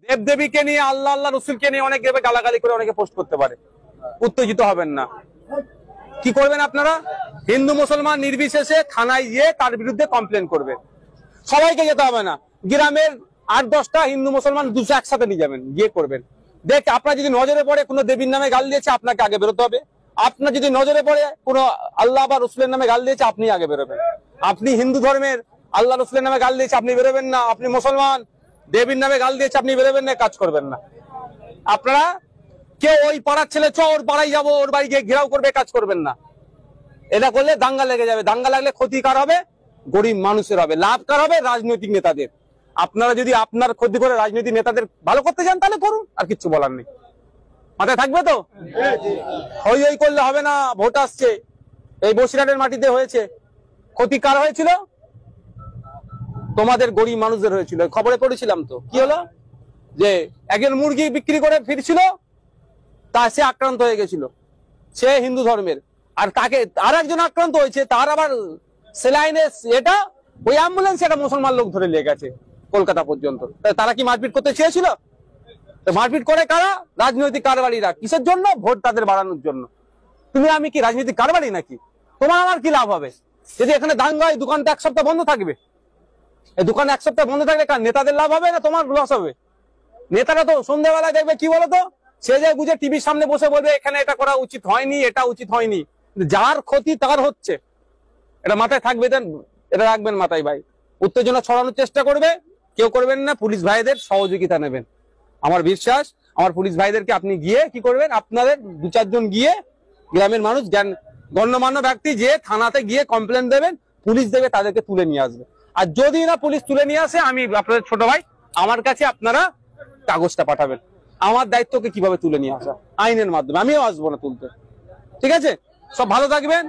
দেবদেবীকে নিয়ে আল্লাহ আল্লাহ রসুলকে নিয়ে অনেক দেবে গালাগালি করে অনেকে পোস্ট করতে পারে, উত্তেজিত হবেন না। কি করবেন আপনারা? হিন্দু মুসলমান নির্বিশেষে থানায় গিয়ে তার বিরুদ্ধে কমপ্লেন করবেন। সবাইকে যেতে হবে না, গ্রামের 8-10টা হিন্দু মুসলমান 200 একসাথে নিয়ে যাবেন, গিয়ে করবেন। দেখ আপনার যদি নজরে পড়ে কোনো দেবীর নামে গাল দিয়েছে, আপনাকে আগে বেরোতে হবে। আপনার যদি নজরে পড়ে কোনো আল্লাহ বা রসুলের নামে গাল দিয়েছে, আপনি আগে বেরোবেন। আপনি হিন্দু ধর্মের আল্লাহ রসুলের নামে গাল দিয়েছে, আপনি বেরোবেন না। আপনি মুসলমান দেবীর নামে গাল দিয়েছে, আপনি বেরোবেন না, কাজ করবেন না। আপনারা কেউ ওই পাড়ার ছেলে চ ওর পাড়ায় যাবো, ওর বাড়ি গিয়ে ঘেরাও করবে, কাজ করবেন না। এটা করলে দাঙ্গা লেগে যাবে। দাঙ্গা লাগলে ক্ষতি কার হবে? গরিব মানুষের হবে। লাভ কার হবে? রাজনৈতিক নেতাদের। আপনারা যদি আপনার ক্ষতি করে রাজনৈতিক নেতাদের ভালো করতে চান তাহলে করুন, আর কিচ্ছু বলার নেই। মাথায় থাকবে তো? হই হই করলে হবে না। ভোট আসছে, এই বসিরহাটের মাটিতে হয়েছে, ক্ষতি কার হয়েছিল? তোমাদের গরিব মানুষদের হয়েছিল। খবরে পড়েছিলাম তো, কি হলো? যে একজন মুরগি বিক্রি করে ফিরছিল, তা সে আক্রান্ত হয়ে গেছিল, সে হিন্দু ধর্মের। আর তাকে আর একজন আক্রান্ত হয়েছে, তার আবার সেলাইনে এটা ওই অ্যাম্বুলেন্স একটা মুসলমান লোক ধরে নিয়ে গেছে কলকাতা পর্যন্ত। তারা কি মারপিট করতে চেয়েছিল? মারপিট করে কারা? রাজনৈতিক কারবারিরা। কিসের জন্য? ভোট তাদের বাড়ানোর জন্য। তুমি আমি কি রাজনৈতিক কারবারি নাকি? তোমার আমার কি লাভ হবে যদি এখানে দাঙ্গা হয়? দোকানটা 1 সপ্তাহ বন্ধ থাকবে। এই দোকান 1 সপ্তাহ বন্ধ থাকলে কার? নেতাদের লাভ হবে না তোমার লস হবে? নেতারা তো সন্ধ্যাবেলায় দেখবে কি বলতো, সে যে বুঝে টিভির সামনে বসে বলবে এখানে এটা করা উচিত হয়নি, এটা উচিত হয়নি। যার ক্ষতি তার হচ্ছে, এটা মাথায় থাকবে। দেন এটা রাখবেন মাথায় ভাই। উত্তেজনা ছড়ানোর চেষ্টা করবে কেউ করবেন না। পুলিশ ভাইদের সহযোগিতা নেবেন। আমার বিশ্বাস, আমার পুলিশ ভাইদেরকে আপনি গিয়ে কি করবেন, আপনাদের 2-4 জন গিয়ে গ্রামের মানুষ গণ্যমান্য ব্যক্তি যে থানাতে গিয়ে কমপ্লেন দেবেন, পুলিশ দেবে, তাদেরকে তুলে নিয়ে আসবে। আর যদি না পুলিশ তুলে নিয়ে আসে, আমি আপনাদের ছোট ভাই, আমার কাছে আপনারা কাগজটা পাঠাবেন। আমার দায়িত্বকে কিভাবে তুলে নিয়ে আসা, আইনের মাধ্যমে। আমিও আসবো না তুলতে। ঠিক আছে? সব ভালো থাকবেন।